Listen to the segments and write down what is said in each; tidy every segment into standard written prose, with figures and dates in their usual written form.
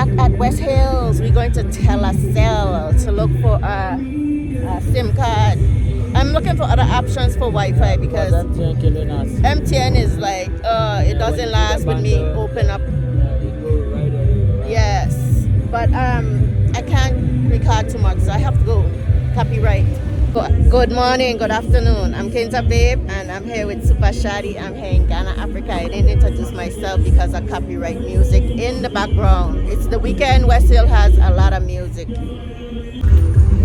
back at West Hills. We're going to Telecel to look for a SIM card. I'm looking for other options for Wi-Fi because MTN is like, it doesn't last with me open up. Yes, but I can't record too much, so I have to go. Copyright. Good morning, good afternoon. I'm Kinta Babe, and I'm here with Super Shadi. I'm here in Ghana, Africa. I didn't introduce myself because of copyright music in the background. It's the weekend. West Hill has a lot of music.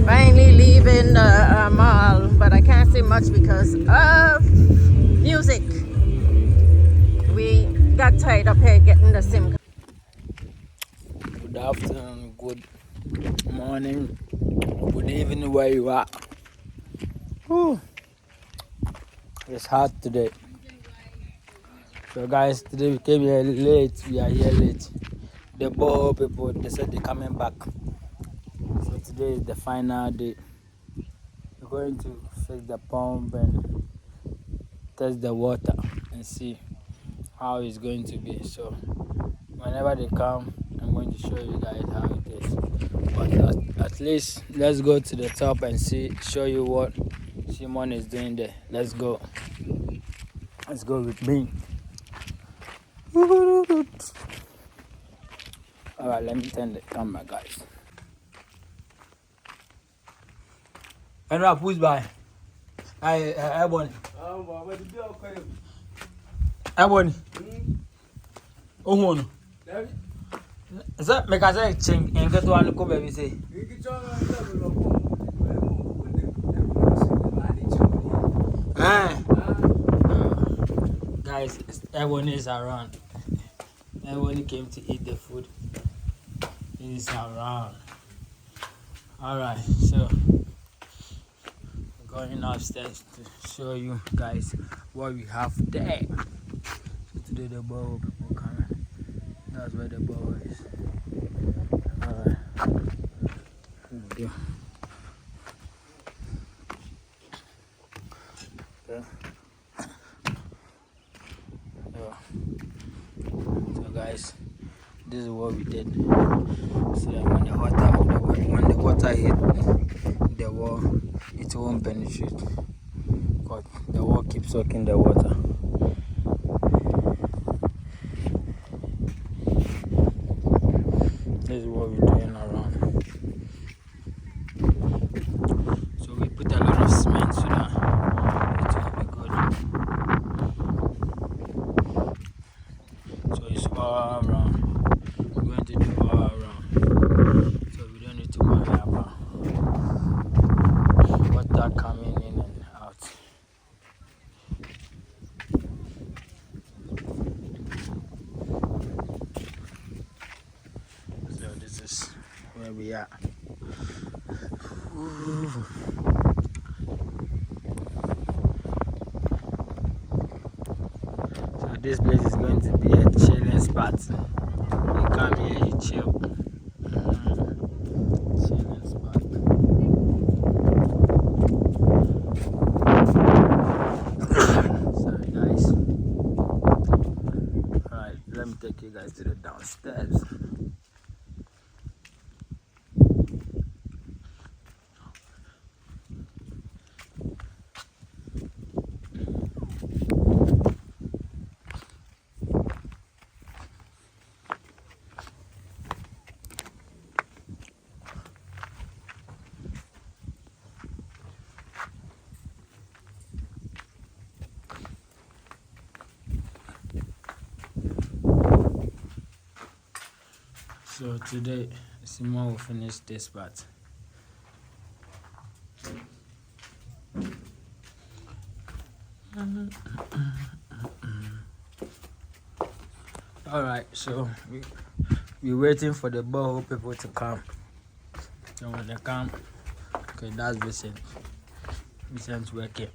Finally leaving the mall, but I can't say much because of music. We got tied up here getting the SIM card. Good afternoon, good morning, good evening where you are. Whew. It's hot today. So guys, today we came here late. We are here late. The Borehole people, they said they're coming back. So today is the final day. We're going to fix the pump and test the water and see how it's going to be. So whenever they come, I'm going to show you guys how it is. But at least let's go to the top and show you what Simon is doing there. Let's go with me. All right, let me turn the camera, guys. And now who's by? I want. I want. Oh no. Is that make us a ching and get one go baby say? Guys, everyone is around. Everyone came to eat the food. Is around. Alright, so going upstairs to show you guys what we have there. So today the Borehole people coming. That's where the Borehole is. Alright. Here we go. Okay. So guys, this is what we did. So when the water hit the wall, it won't penetrate. But the wall keeps soaking the water. This is what we're doing around. So we put a lot of cement so that it will be good. So it's all around. We're going to do all around. So we don't need to worry about water coming in and out. So this is where we are. Ooh. So this place is going to be a chilling spot. You come here, you chill. Chilling spot. Sorry guys. Alright, let me take you guys to the downstairs. So today, Simon will finish this part. Alright, so we're waiting for the Borehole people to come. So when they come, okay, that's Vincent. Vincent's working.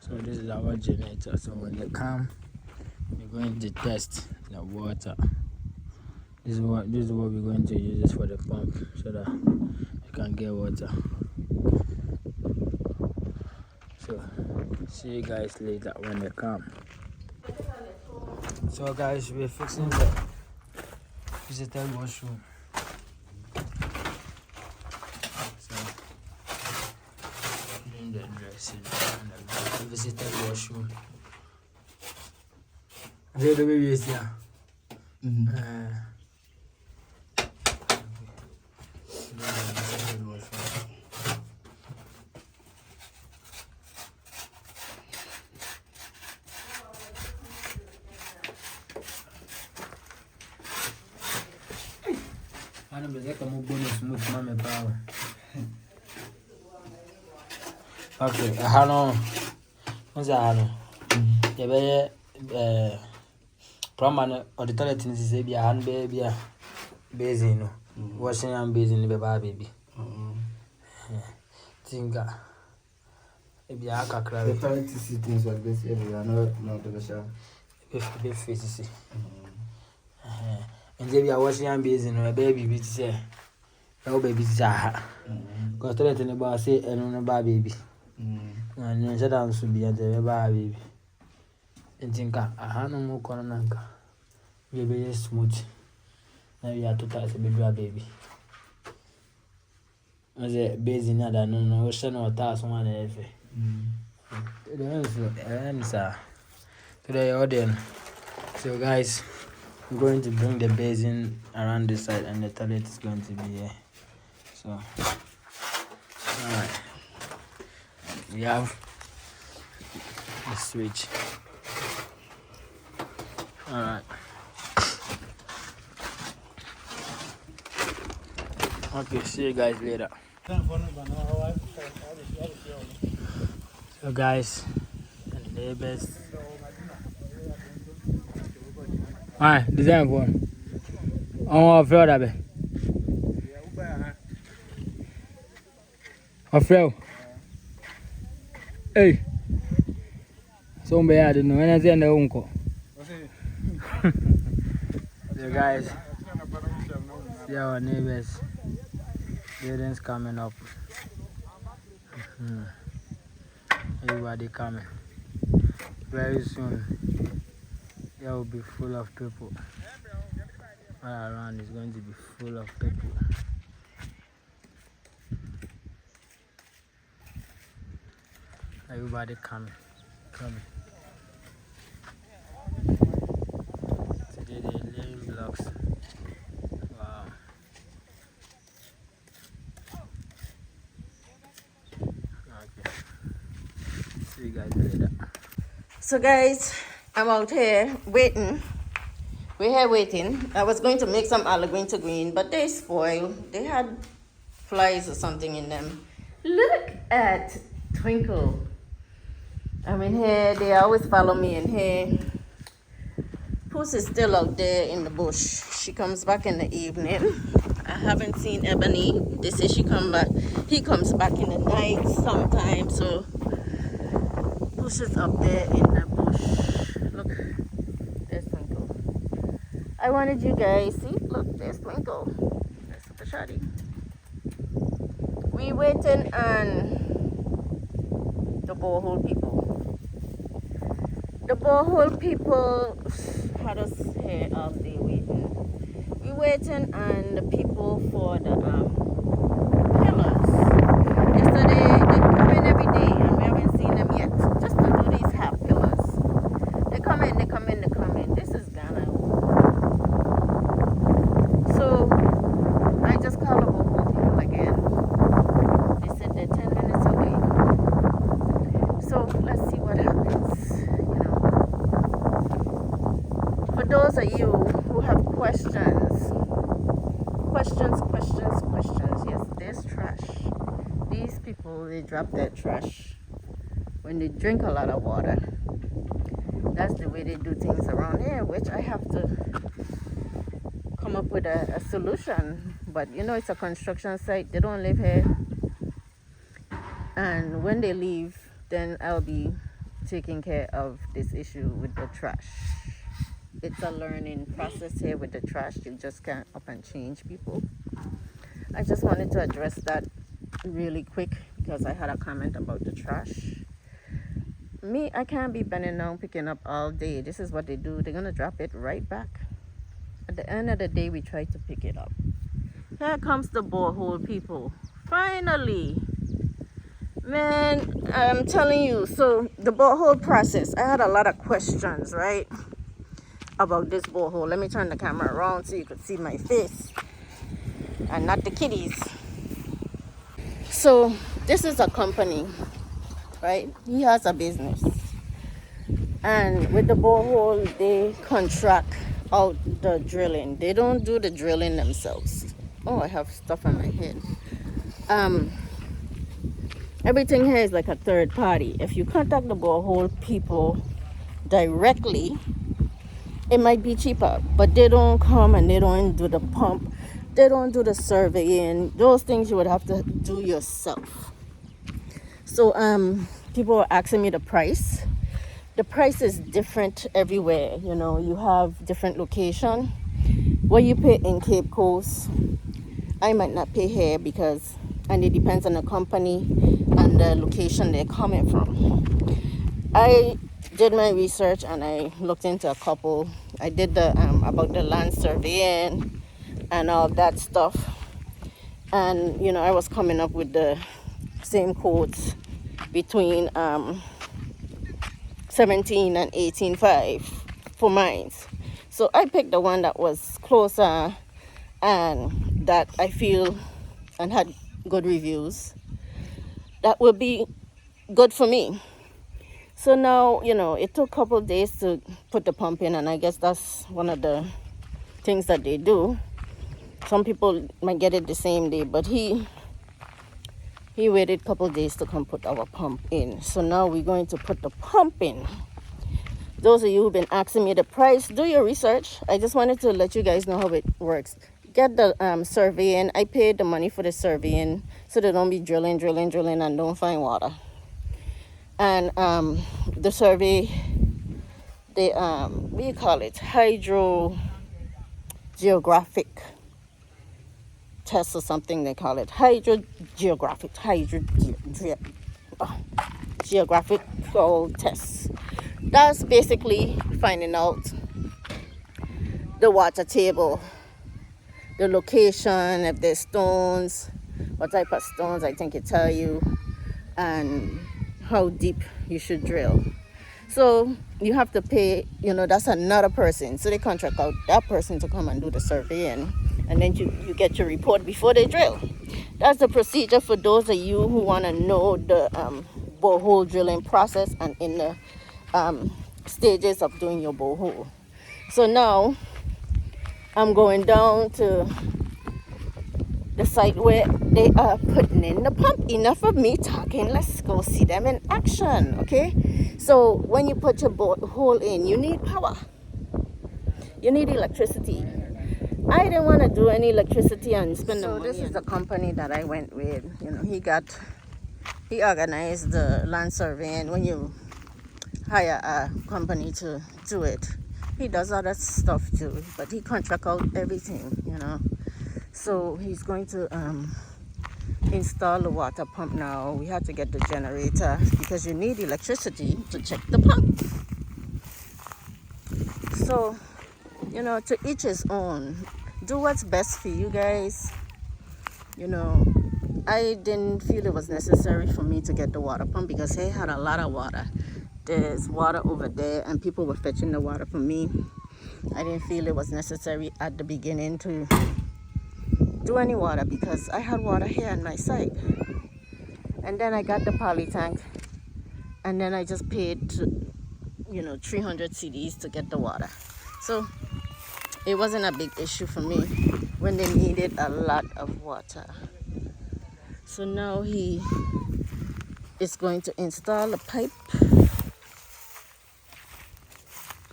So this is our generator. So when they come, we're going to test the water. This is what we're going to use this for the pump so that you can get water. So see you guys later when they come. So guys, we're fixing the visitor washroom. So doing the dressing and the visitor washroom. The baby is here. Okay, hello. What's that? Yeah, plumber or the toilet in this baby, and baby, basin, washing and basin, baby. Tinga. Maybe I can cry. The toilet is things like this everywhere, not the shower. If face. And they are washing and basin, or a baby, which say, oh, baby, because toilet in the bar say, and on a baby. And you shut down to be at the baby. And think I no more corner. Baby is smooth. Now you have to touch a baby. As a basin, I don't know, ocean or task one every. Answer today, audience. So, guys, I'm going to bring the basin around this side, and the toilet is going to be here. So, alright, we have the switch. Alright. Okay, see you guys later. So guys, and neighbors. Alright, design one. On off road, abe. Off road. Hey. Somebody I don't know. When I say the uncle. So guys, see our neighbors. Buildings coming up. Everybody coming. Very soon, it will be full of people. All around is going to be full of people. Everybody coming. Today they're laying blocks. Wow. Okay. See you guys later. So guys, I'm out here waiting. We're here waiting. I was going to make some olive green, but they spoiled. They had flies or something in them. Look at Twinkle. I'm in here. They always follow me in here. Puss is still out there in the bush. She comes back in the evening. I haven't seen Ebony. They say she come back. He comes back in the night sometimes. So Puss is up there in the bush. Look, there's Twinkle. I wanted you guys. See, look, there's Twinkle. There's Super Shotty. We waiting on the Borehole people. The Borehole people had us here all day waiting. We waiting on the people for the pillars. Yesterday they come in every day and we haven't seen them yet. Just to do these half pillars. They come in. This is Ghana. So I just called the Borehole people again. They said they're 10 minutes away. So let's see what happens. For those of you who have questions. Yes, there's trash. These people, they drop their trash when they drink a lot of water. That's the way they do things around here, which I have to come up with a solution. But it's a construction site. They don't live here. And when they leave, then I'll be taking care of this issue with the trash. It's a learning process here with the trash. You just can't up and change people. I just wanted to address that really quick because I had a comment about the trash. Me, I can't be bending down picking up all day. This is what they do. They're gonna drop it right back. At the end of the day, we try to pick it up. Here comes the borehole people. Finally. Man, I'm telling you, so the borehole process, I had a lot of questions, right, about this borehole. Let me turn the camera around so you could see my face and not the kitties. So this is a company, right? He has a business. And with the borehole, they contract out the drilling. They don't do the drilling themselves. Oh, I have stuff on my head. Everything here is like a third party. If you contact the borehole people directly, it might be cheaper, but they don't come and they don't do the pump. They don't do the surveying. Those things you would have to do yourself. So people were asking me the price. The price is different everywhere. You know, you have different location. What you pay in Cape Coast, I might not pay here because, and it depends on the company and the location they're coming from. I did my research and I looked into a couple. I did the about the land surveying and all that stuff, and you know, I was coming up with the same quotes between 17 and 18.5 for mine. So I picked the one that was closer and that I feel and had good reviews that would be good for me. So now, you know, it took a couple of days to put the pump in, and I guess that's one of the things that they do. Some people might get it the same day, but he waited a couple of days to come put our pump in. So now we're going to put the pump in. Those of you who've been asking me the price, do your research. I just wanted to let you guys know how it works. Get the surveying. I paid the money for the surveying so they don't be drilling and don't find water. And the survey, the what do you call it, hydrogeographic test or something they call it, geographical tests. That's basically finding out the water table, the location, if there's stones, what type of stones I think it tell you, and how deep you should drill. So you have to pay, you know, that's another person. So they contract out that person to come and do the surveying, and then you get your report before they drill. That's the procedure for those of you who want to know the borehole drilling process and in the stages of doing your borehole. So now I'm going down to the site where they are putting in the pump. Enough of me talking, let's go see them in action. Okay, so when you put your borehole in, you need power, you need electricity. I didn't want to do any electricity and spend the money. So this is the company that I went with. You know, he organized the land surveying. When you hire a company to do it, he does other stuff too, but he contract out everything, you know. So he's going to install the water pump now. We had to get the generator because you need electricity to check the pump. So, you know, to each his own. Do what's best for you guys. You know, I didn't feel it was necessary for me to get the water pump because they had a lot of water. There's water over there and people were fetching the water for me. I didn't feel it was necessary at the beginning to do any water because I had water here on my site. And then I got the poly tank, and then I just paid, you know, 300 cedis to get the water. So it wasn't a big issue for me when they needed a lot of water. So now he is going to install a pipe.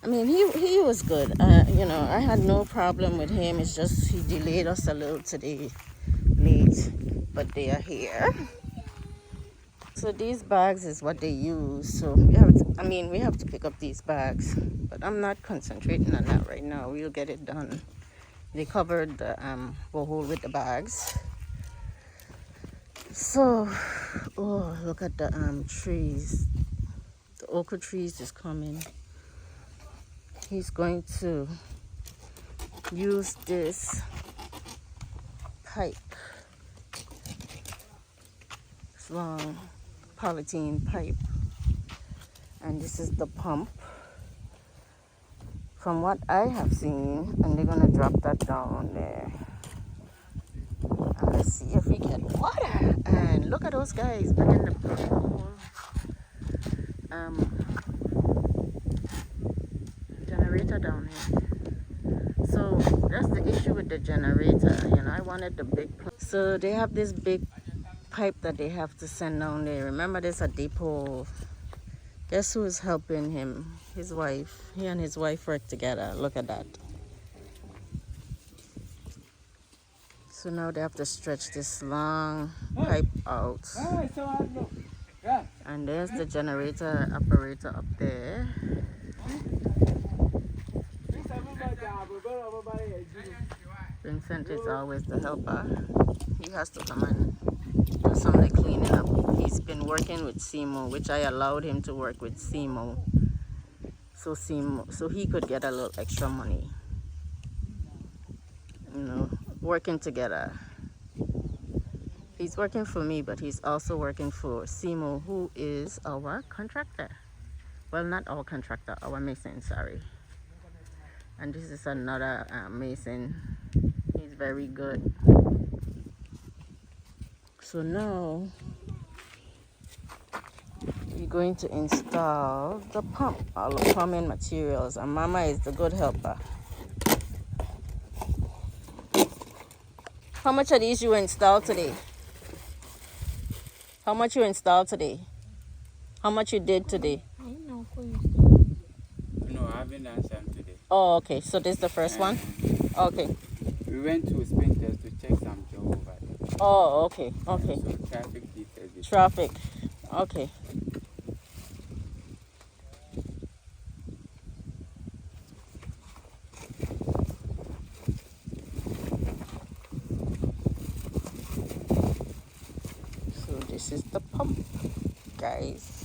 I mean, he was good. You know, I had no problem with him. It's just he delayed us a little today, late, but they are here. So these bags is what they use. So we have to pick up these bags, but I'm not concentrating on that right now. We'll get it done. They covered the borehole with the bags. So, oh, look at the trees. The okra trees is coming. He's going to use this pipe. This long polythene pipe. And this is the pump. From what I have seen, and they're gonna drop that down there. And let's see if we get water. And look at those guys bringing the whole generator down here. So that's the issue with the generator. You know, I wanted the big. So they have this big pipe that they have to send down there. Remember, there's a depot. Guess who is helping him? His wife. He and his wife work together. Look at that. So now they have to stretch this long pipe out. And there's the generator operator up there. Vincent is always the helper. He has to come and do some of the cleaning up. He's been working with Simo, which I allowed him to work with Simo. So he could get a little extra money. You know, working together. He's working for me, but he's also working for Simo, who is our contractor. Well, not our contractor, our mason, sorry. And this is another mason. He's very good. So now we're going to install the pump, all the plumbing materials, and Mama is the good helper. How much of these you installed today? How much you installed today? How much you did today? No, I haven't done some today. Oh, okay. So this is the first one? Okay. We went to Sprinters to check some job over there. Oh, okay. Okay. So traffic details. Traffic. Okay. So this is the pump, guys.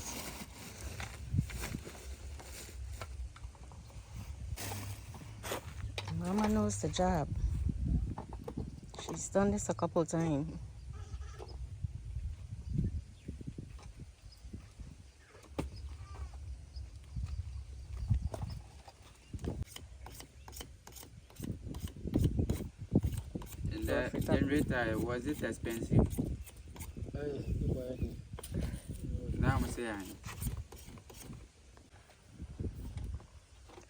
Mama knows the job. She's done this a couple times. And the generator, was it expensive? Now I'm saying.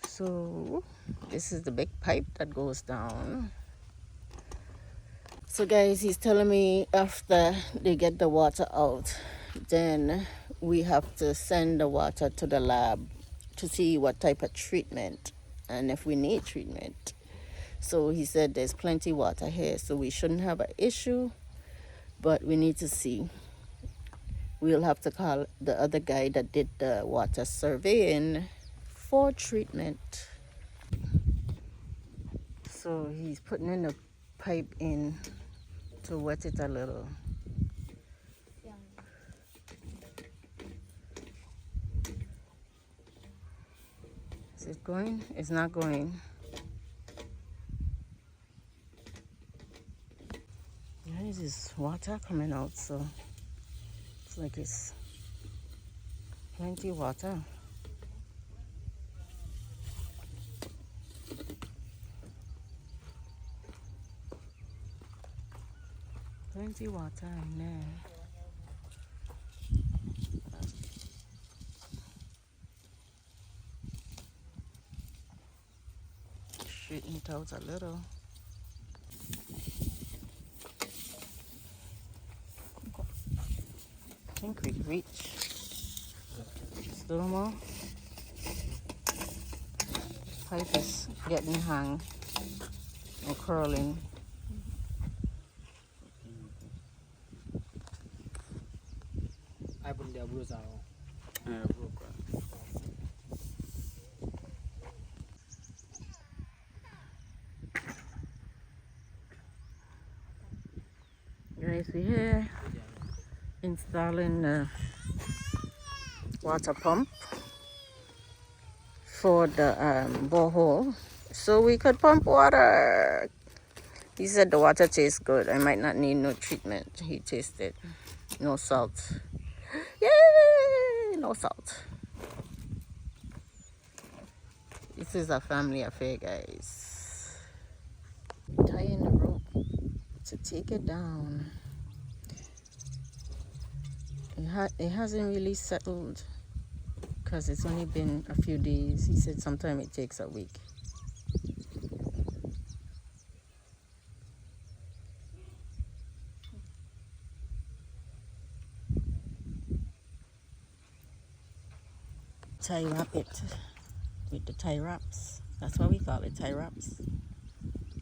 So this is the big pipe that goes down. So guys, he's telling me after they get the water out, then we have to send the water to the lab to see what type of treatment and if we need treatment. So he said there's plenty water here, so we shouldn't have an issue, but we need to see. We'll have to call the other guy that did the water surveying for treatment. So he's putting in the pipe in to wet it a little. Is it going? It's not going. There is this water coming out, so it's like it's plenty water. Plenty water in there. Straighten it out a little. I think we reach. Just a little more. Pipe is getting hung or curling. Guys, we're here installing the water pump for the borehole so we could pump water. He said the water tastes good. I might not need no treatment. He tasted no salt. Yay! No salt. This is a family affair, guys. Tying the rope to take it down. It hasn't really settled because it's only been a few days. He said sometimes it takes a week. Tie wrap it with the tie wraps. That's what we call it, tie wraps.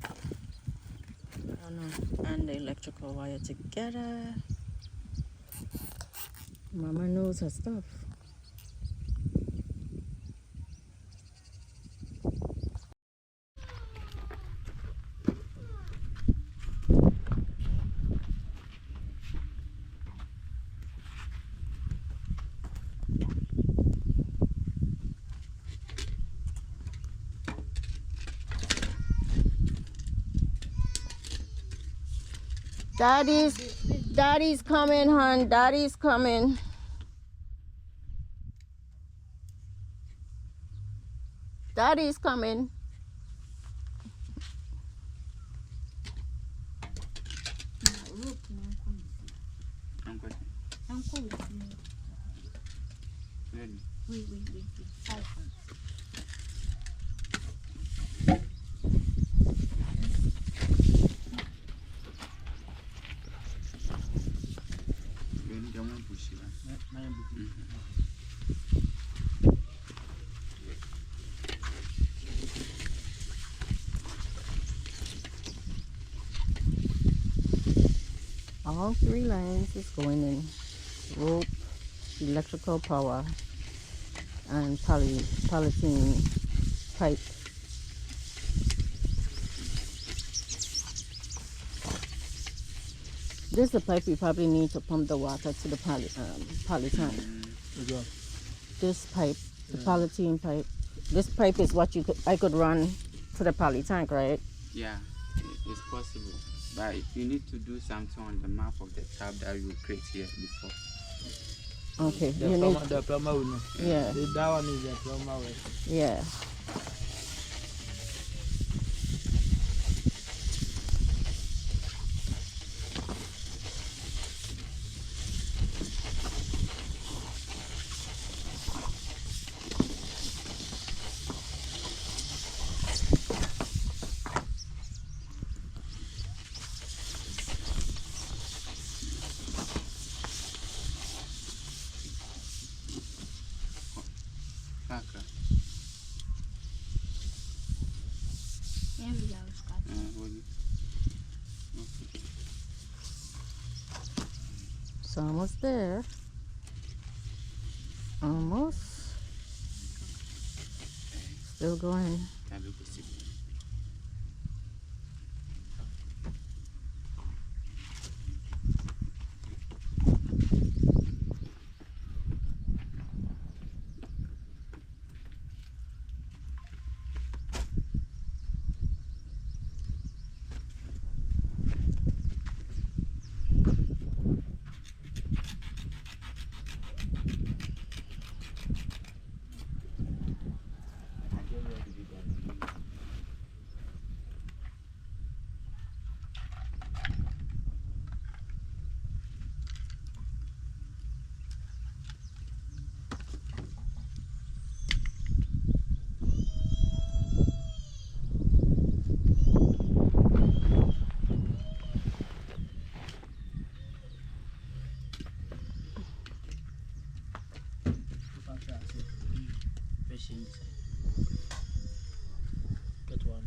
I don't know. And the electrical wire together. Mama knows her stuff. Daddy's coming, hon. Daddy's coming. Daddy's coming. All 3 lines is going in. Rope, electrical power, and polythene pipe. This is the pipe we probably need to pump the water to the poly tank. This pipe, the polythene pipe. This pipe is what I could run to the poly tank, right? Yeah, it's possible. But you need to do something on the map of the tap that you create here before. Okay. The plumber will know. Yeah. That one is the plumber. Yeah. It's almost there. Almost. Still going. That one.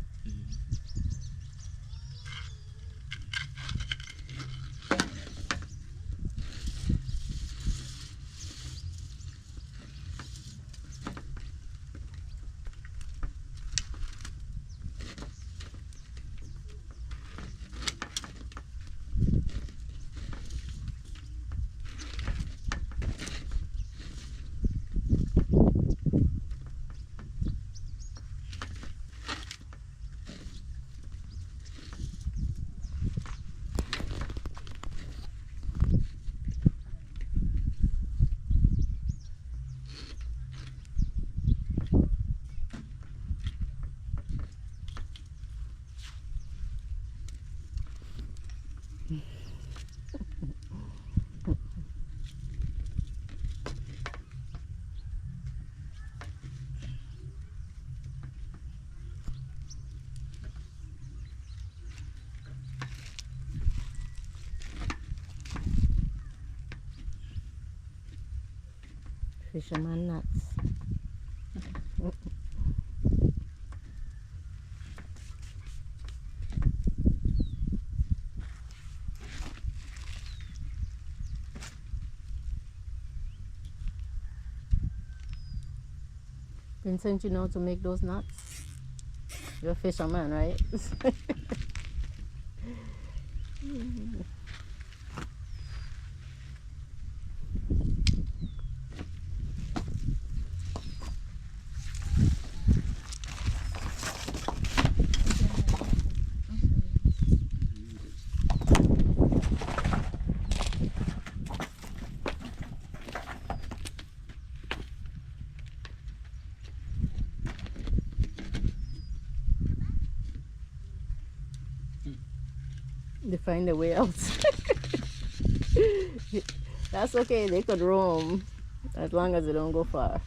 Fisherman nuts. Vincent, you know to make those nuts? You're a fisherman, right? They find a way out. That's okay, they could roam as long as they don't go far.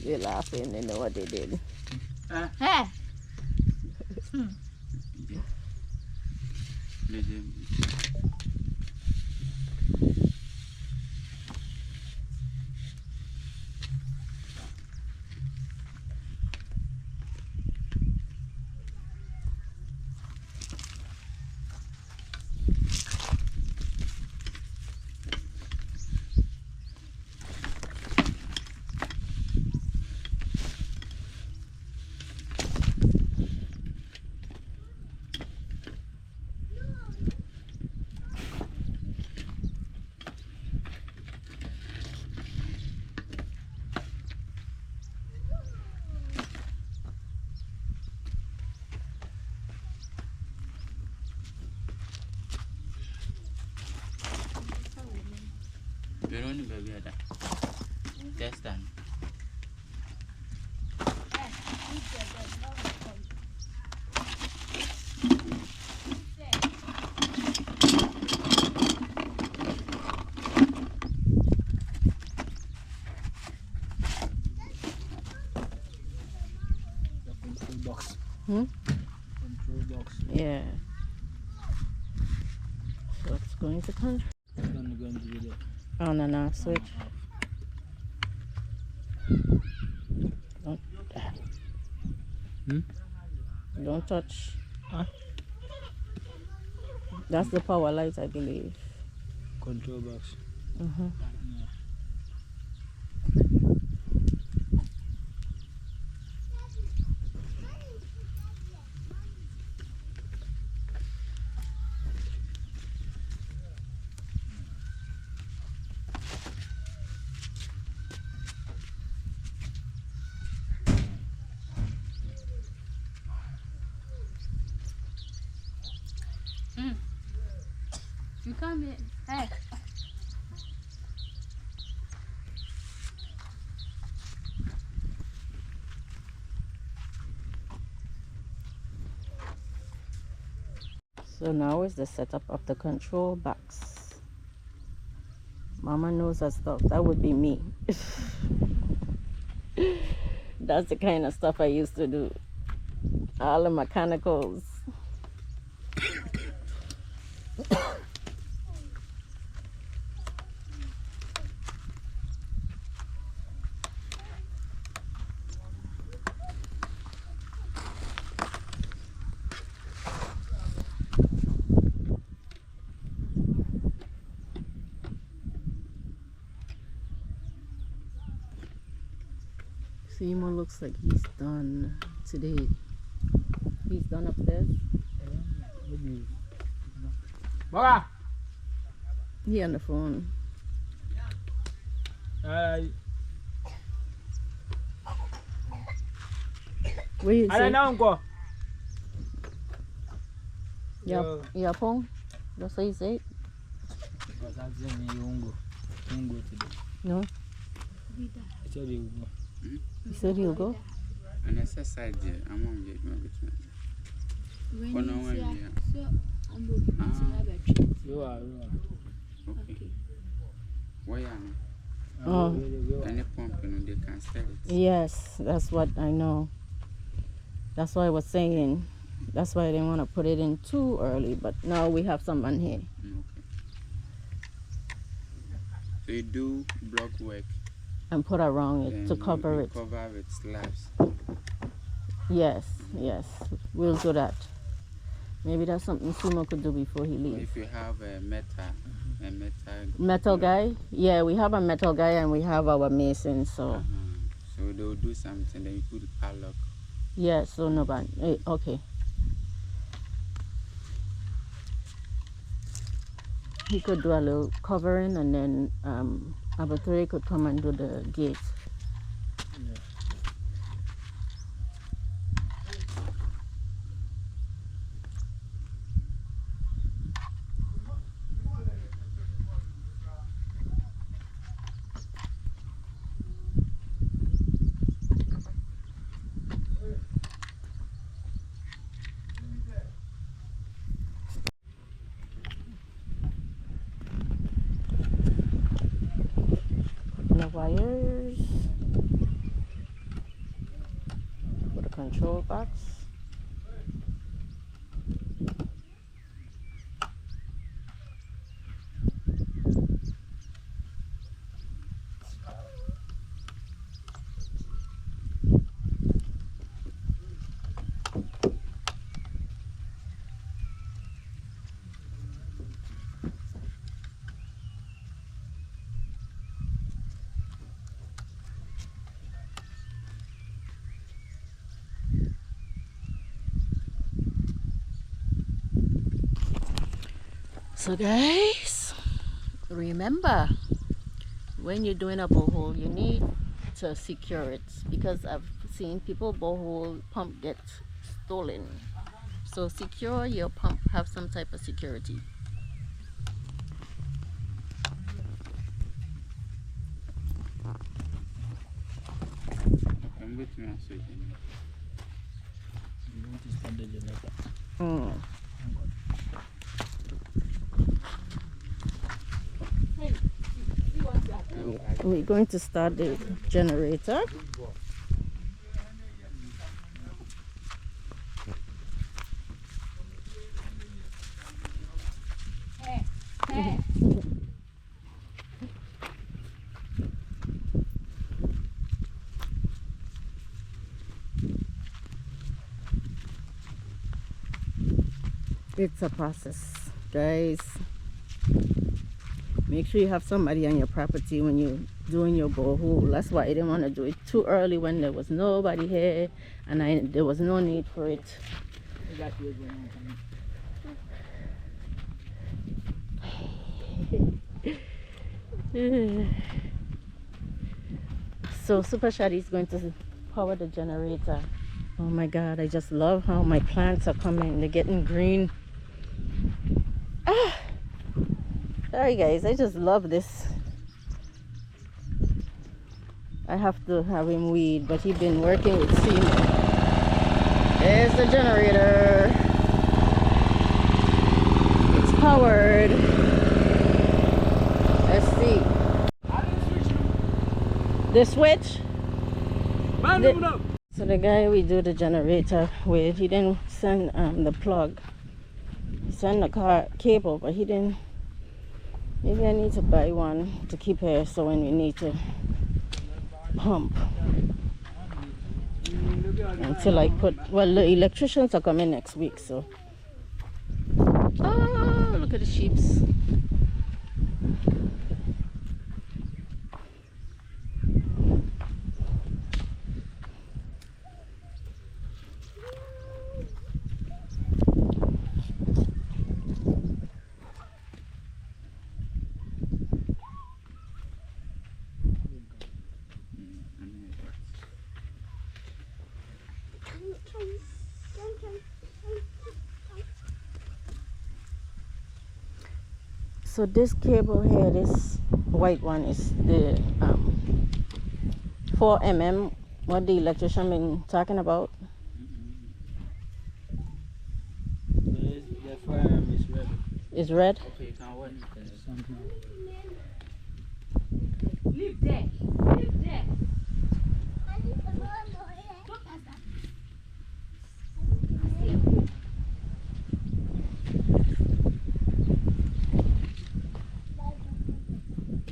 They're laughing, they know what they did. Hey. You're only baby at that. Test done. Box. Hmm? Control box. Yeah. So it's going to come. It's gonna go into the On and off switch. Don't, don't touch. Huh? That's the power light, I believe. Control box. Mm-hmm. Yeah. You come here. Hey. So now is the setup of the control box. Mama knows that stuff. That would be me. That's the kind of stuff I used to do. All the mechanicals. Seymour looks like he's done today. He's done upstairs. Baba! He on the phone. Where you say? Yeah, phone. That's what you say. Because I'm saying you won't go today. No, I said you will go. he said he'll go. And exercise there, I'm on the When no, you when see we are. so I'm looking at battery. You are. Okay. Why am Oh. any pump, they can sell it. Yes, that's what I know. That's why I was saying. That's why I didn't want to put it in too early. But now we have someone here. Okay. So you do block work, and put around it then to cover you it. cover with slabs. Yes, yes, we'll do that. Maybe that's something Simo could do before he Or leaves. if you have a metal Metal block, guy? Yeah, we have a metal guy and we have our mason, so so they'll do something, then you put the padlock. yeah, so no bad. Okay. He could do a little covering and then Abattoir could come and do the gates. The wires for the control box. So guys, remember, when you're doing a borehole, you need to secure it, because I've seen people borehole pump get stolen. So secure your pump, have some type of security. I'm with me also. You want to start the generator? We're going to start the generator. It's a process, guys. Make sure you have somebody on your property when you're doing your borehole. That's why I didn't want to do it too early when there was nobody here and there was no need for it. So Super Shadi is going to power the generator. Oh my God, I just love how my plants are coming. They're getting green. Sorry guys, I just love this. I have to have him weed, but he's been working with Simo. There's the generator. It's powered. Let's see. The switch? So the guy we do the generator with, he didn't send the plug. He sent the cable, but he didn't. Maybe I need to buy one to keep here so when we need to pump. Until I put, well, the electricians are coming next week, so. Oh, look at the sheeps. So this cable here, this white one, is the 4 mm, what the electrician been talking about. The fire is red. Is red? Okay, you can work. Something. Leave there. Leave there. Don't pass that.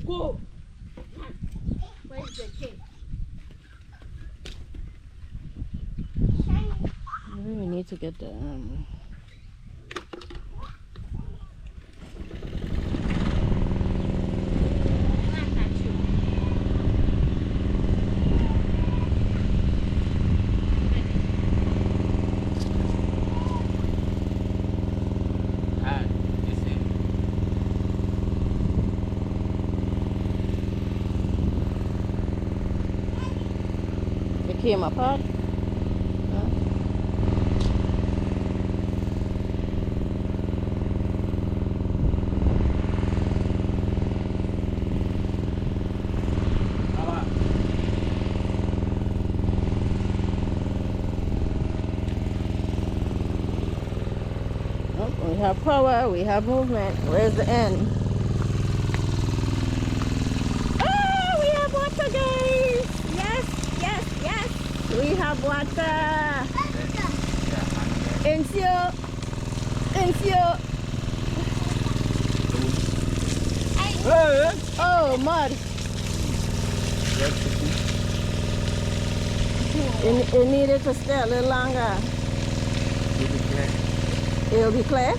Go. Where's the king? Maybe we need to get the You see? it came apart. Oh, we have power, we have movement. Where's the end? Oh, we have water, guys! Yes, yes, yes! We have water! Insio! Insio! Hey, Oh, mud! It needed to stay a little longer. It'll be clear?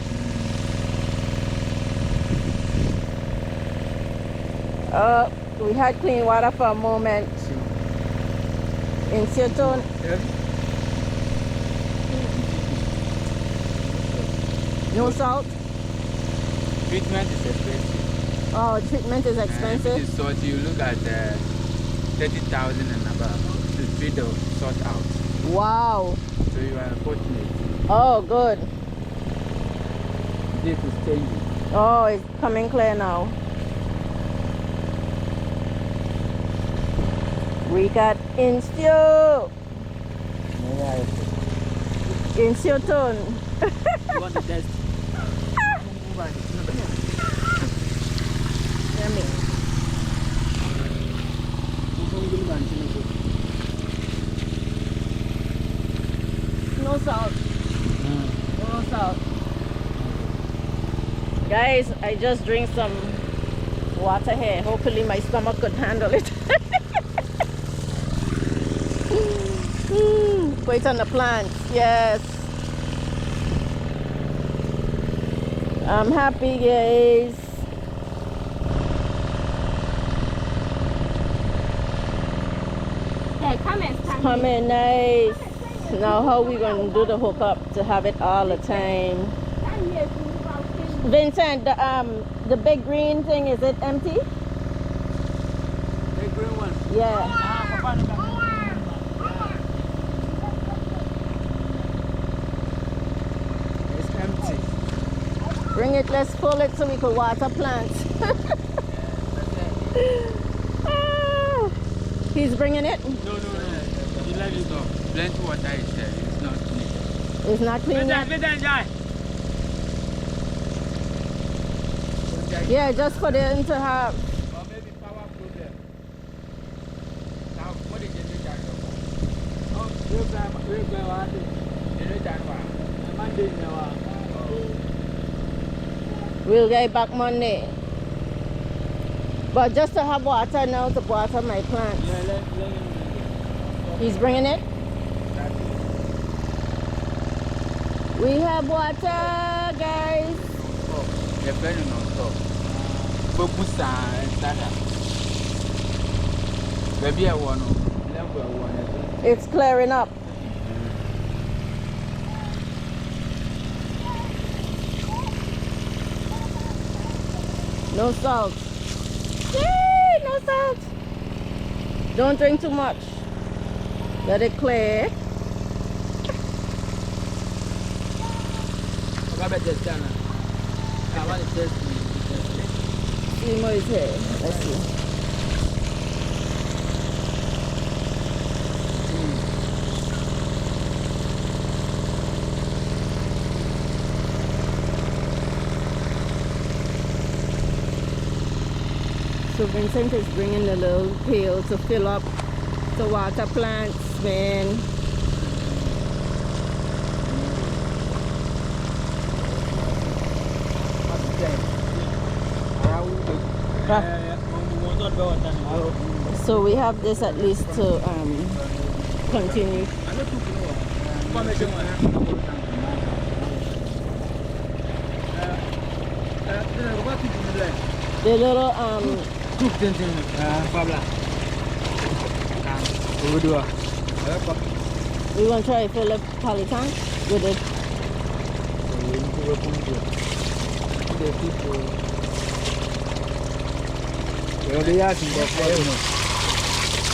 We had clean water for a moment. In Seattle. No salt? Treatment is expensive. Oh, treatment is If expensive? it is salt, you look at 30,000 and above to treat the salt out. Wow. So you are fortunate. Oh, good. This is changing. Oh, it's coming clear now. We got Instio. Instio. you want to test? Yummy. No salt. No salt. Guys, I just drank some water here. Hopefully my stomach could handle it. Put it on the plant. Yes. I'm happy, guys. Hey, come and stand. Come in, nice. Now how we gonna do the hookup to have it all the time? Stand here to move out. Vincent, the big green thing, is it empty? The green one. Yeah. It's empty. Bring it, let's pull it so we could water plants. Ah, he's bringing it. No. You let it go. Plenty water is there. It's not clean. It's not clean yet. Yeah, just for them to have. Or maybe power problem. Now, what is the generator? Oh, We'll get back Monday. But just to have water now to water my plants. He's bringing it. We have water, guys. The burning on top. Focus and starter. Maybe I want to level one. It's clearing up. No salt. Yay, no salt. Don't drink too much. Let it clear. I want to test me. See more is here. Let's see. So Vincent is bringing the little pail to fill up the water plants, man. So we have this at least to continue. The little we gonna try to fill the poly tank with it.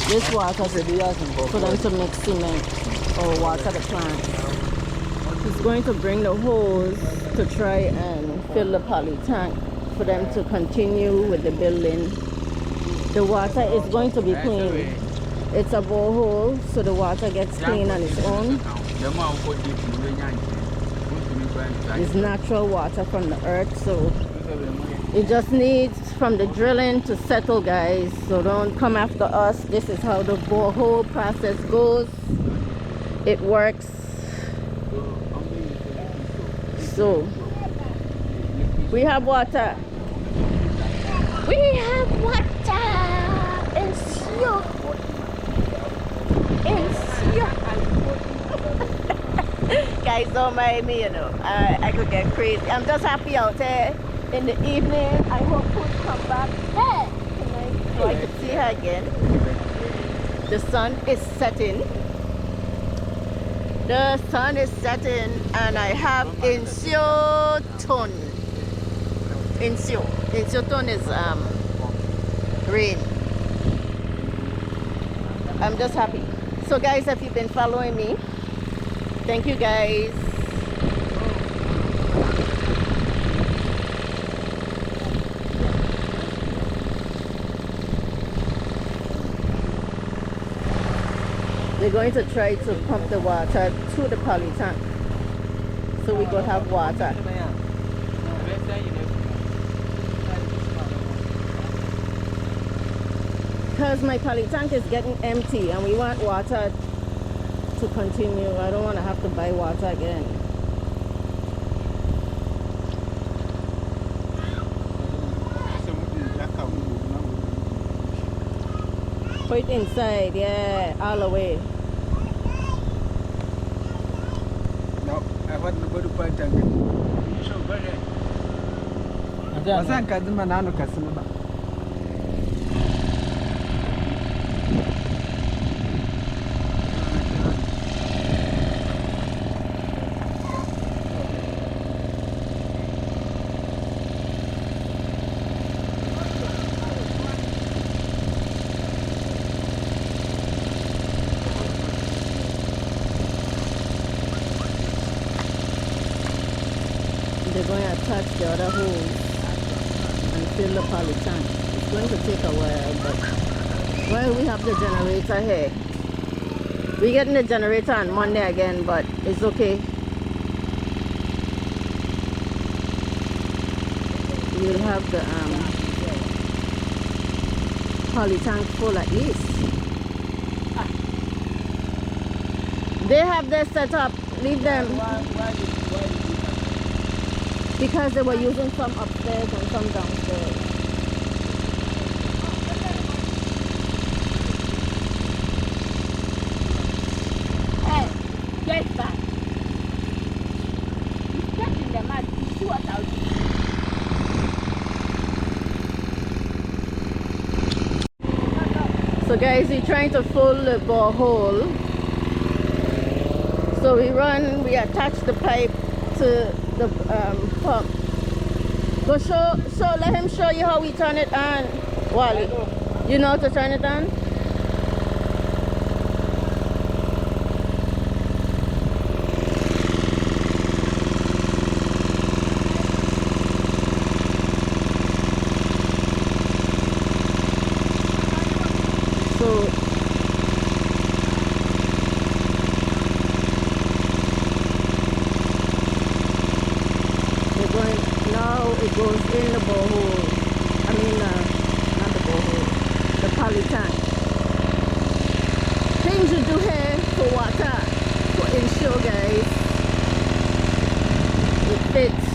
This water for them to mix cement or water the plant. It's going to bring the hose to try and fill the poly tank for them to continue with the building. The water is going to be clean. It's a borehole, so the water gets clean on its own. It's natural water from the earth, so it just needs from the drilling to settle, guys. So don't come after us. This is how the borehole process goes. It works. So we have water. We have water in Sio. Guys, don't mind me, you know. I could get crazy. I'm just happy out there in the evening. I hope food come back tonight so I could see her again. The sun is setting. The sun is setting, and I have Insioton. Insioton is rain. I'm just happy. So guys, if you've been following me, thank you guys. We're going to try to pump the water to the poly tank so we could have water. Because my poly tank is getting empty and we want water to continue. I don't want to have to buy water again. Put it inside, yeah, all the way. No, I want to go to point tank. They're going to attach the other hose and fill the poly tank. It's going to take a while, but while we have the generator here, we're getting the generator on Monday again, but it's okay. We'll have the poly tank full at least. They have their setup. Leave them. Because they were using some upstairs and some downstairs. Hey, get back. You step in the mud, you see what I'll do. So guys, we're trying to fill the borehole. So we attach the pipe to the pump. Go let him show you how we turn it on, Wally. You know how to turn it on? It goes in the borehole. I mean, not the borehole, the poly tank. Things you do here for water, to ensure, guys, it fits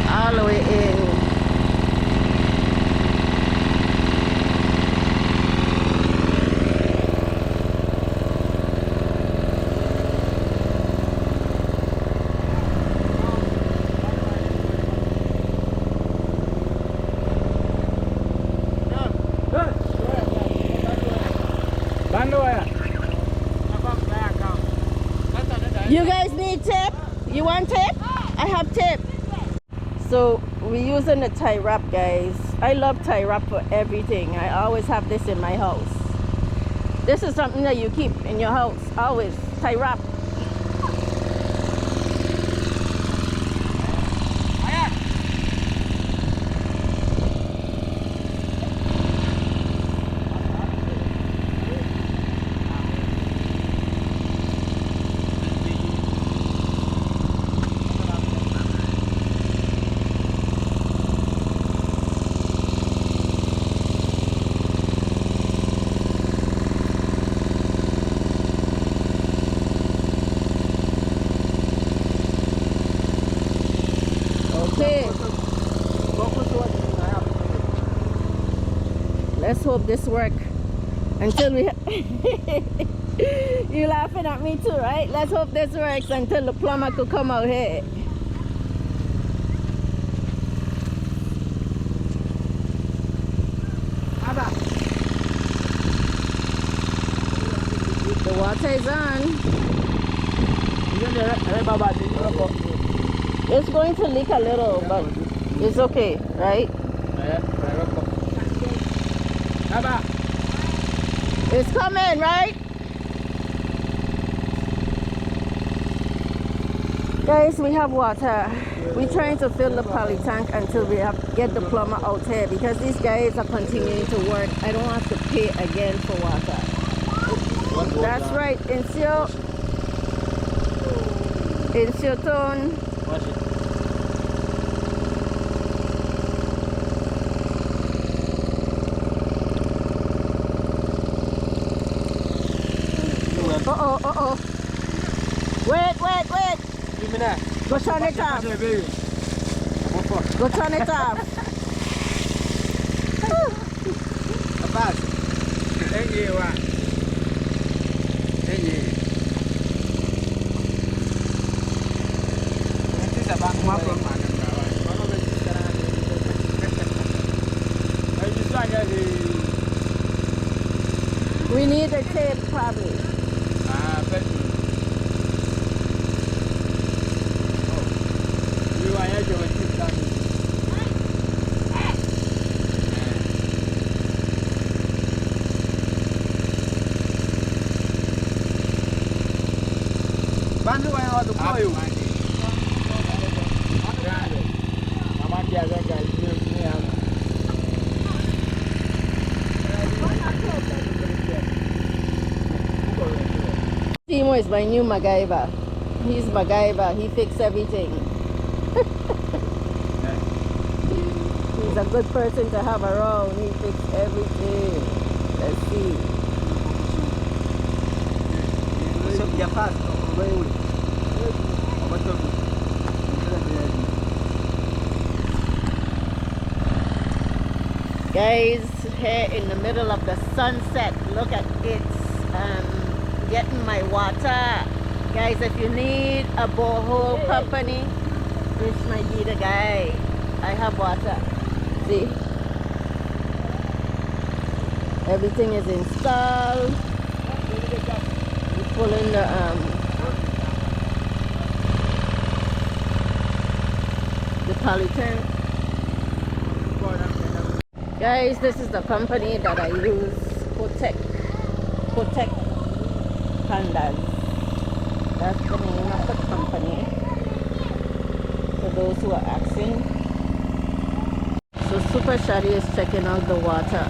all the way in. need tape? You want tape? I have tape. So we're using the tie wrap, guys. I love tie wrap for everything. I always have this in my house. This is something that you keep in your house, always, tie wrap. Let's hope this works until we you laughing at me too, right? Let's hope this works until the plumber could come out here. The water is on. It's going to leak a little, but it's okay, right? It's coming, right? Guys, we have water. We're trying to fill the poly tank until we get the plumber out here because these guys are continuing to work. I don't have to pay again for water. That's right. It's your turn. Uh-oh. Wait. Go turn it off. Go turn it off. We need a tape probably. Timo is my new MacGyver. He's MacGyver. He fixes everything. He's a good person to have around. He fixes everything. Let's see. Guys, here in the middle of the sunset, look at it. Getting my water. Guys, if you need a borehole company, this might be the guy. I have water. See? Everything is installed. We pull in the poly tank. Guys, this is the company that I use. Protect Pandas. That's the name of the company. For those who are asking. So Super Shadi is checking out the water.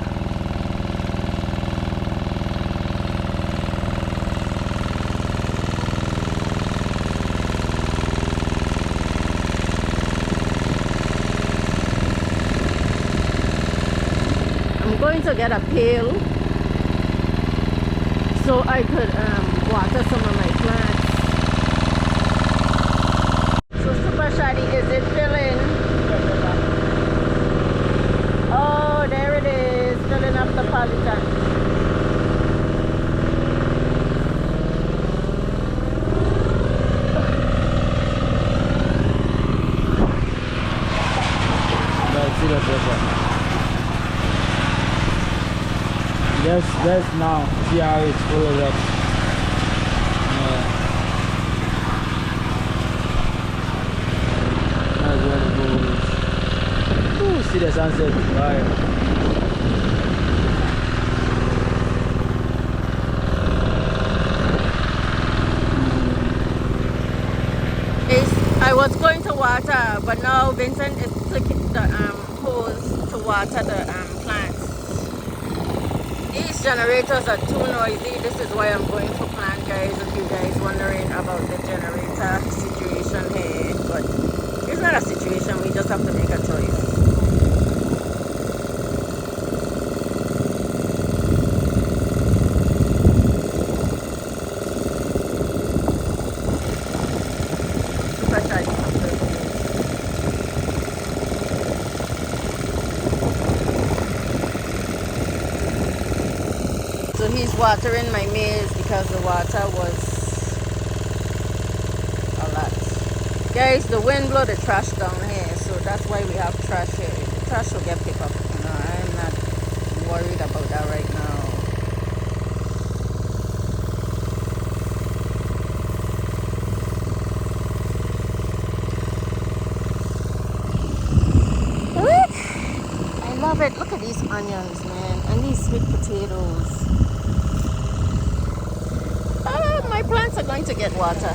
I'm going to get a pail so I could water some of my plants. So Super Shadi, is it filling? Oh, there it is, filling up the poly tank. Let's now see how it's filled up. see the sunset. Right. I was going to water, but now Vincent is taking the hose to water the plants. These generators are too noisy. This is why I'm going for plant, guys. If you guys wondering about the generator situation here, but it's not a situation. We just have to make a choice. So he's watering my maize because the water was a lot. Guys, the wind blew the trash down here, so that's why we have trash here. The trash will get picked up. No, I'm not worried about that right now. I love it. Look at these onions, man, and these sweet potatoes. My plants are going to get water.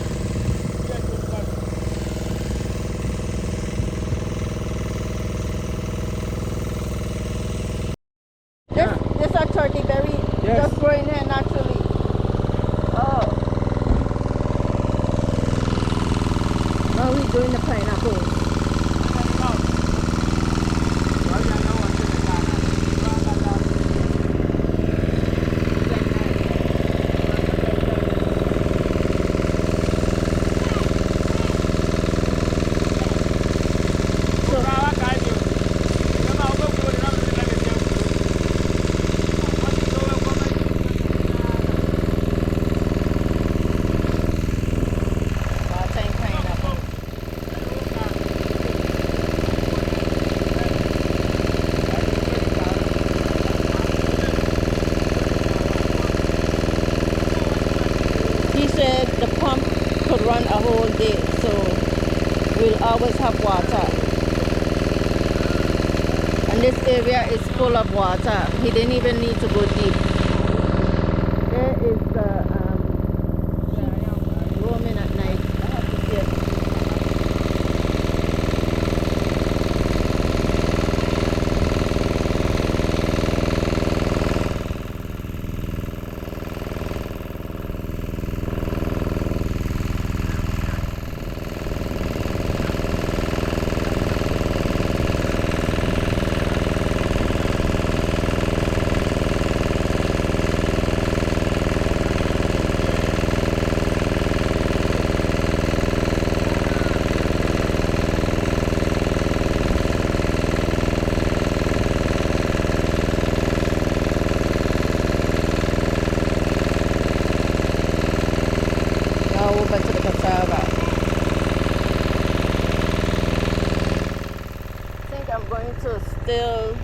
This are turkey berry, Yes. just growing here naturally. Oh. Now we're doing the pineapple. He said the pump could run a whole day, so we'll always have water. And this area is full of water. He didn't even need to go deep. There is the roaming at night. I have to see it. Over to the cassava. I think I'm going to still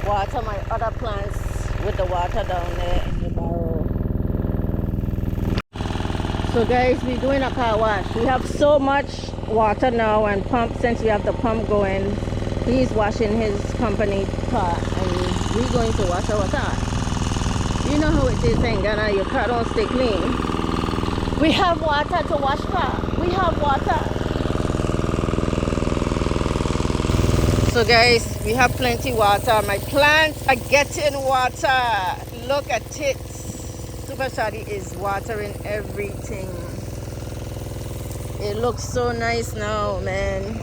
water my other plants with the water down there in the barrel. So guys, we're doing a car wash. We have so much water now and pump. Since we have the pump going, he's washing his company car and we're going to wash our car. You know how it is in Ghana, your car don't stay clean. We have water to wash car. We have water. So guys, we have plenty water. My plants are getting water. Look at it. Super Shadi is watering everything. It looks so nice now, man.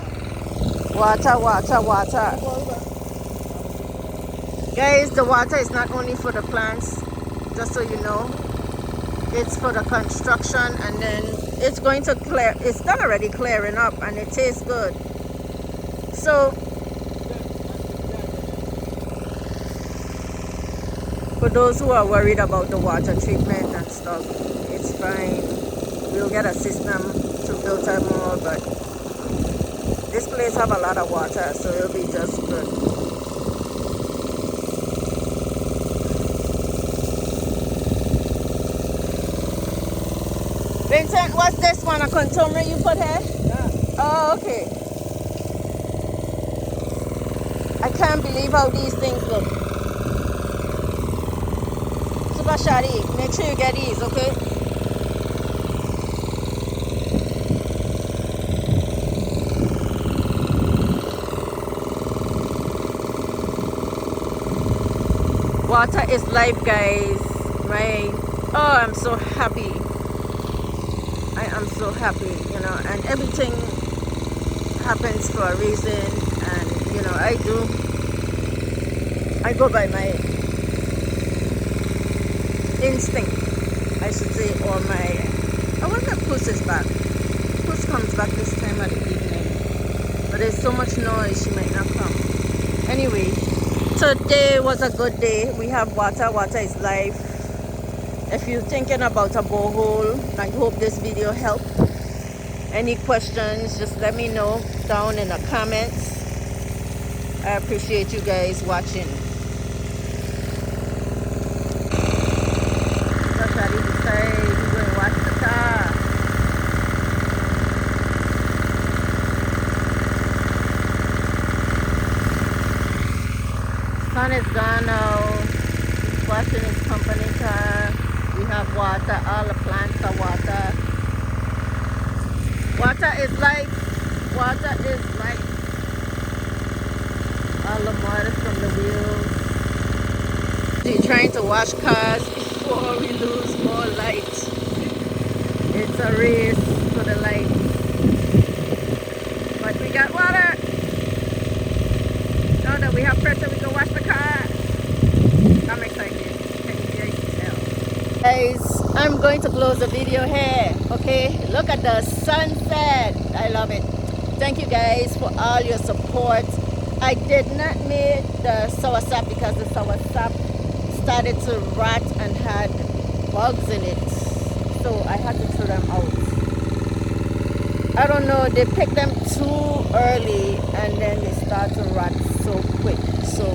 Water, water, water. Guys, the water is not only for the plants, just so you know. It's for the construction, and then it's going to clear. It's done already clearing up and it tastes good. So for those who are worried about the water treatment and stuff, it's fine. We'll get a system to filter more, but this place have a lot of water, so it'll be just good. Vincent, what's this one? A contour you put here? Yeah. Oh, okay. I can't believe how these things look. Super Shadi, make sure you get these, okay? Water is life, guys. Right? Oh, I'm so happy. I am so happy, you know, and everything happens for a reason. And you know, I go by my instinct, I should say, or my, I wonder if Puss is back. Puss comes back this time of the evening, but there's so much noise she might not come. Anyway, today was a good day. We have water. Water is life. If you're thinking about a borehole, I hope this video helped. Any questions, just let me know down in the comments. I appreciate you guys watching. That's how they decide who's going to watch the car. Sun is gone now. He's washing his company car. We have water. All the plants are water. Water is life. Water is life. All the mud is from the wheels. We're trying to wash cars before we lose more light. It's a race for the light. But we got water. Now that we have pressure, we can wash the car. I'm excited. Can you guys tell? Guys, I'm going to close the video here. Okay, look at the sunset. I love it. Thank you guys for all your support. I did not make the soursop because the soursop started to rot and had bugs in it, so I had to throw them out. I don't know, they pick them too early and then they start to rot so quick. So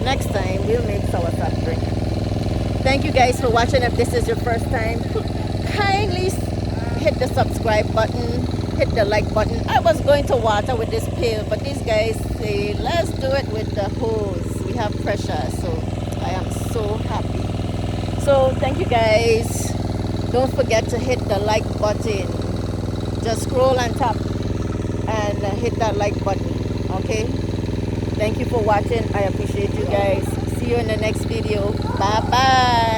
next time we'll make soursop drink. Thank you guys for watching. If this is your first time, kindly hit the subscribe button, hit the like button. I was going to water with this pail, but these guys say let's do it with the hose. We have pressure, so I am so happy. So thank you guys. Don't forget to hit the like button. Just scroll on top and hit that like button. Okay, thank you for watching. I appreciate you guys. See you in the next video. Bye bye.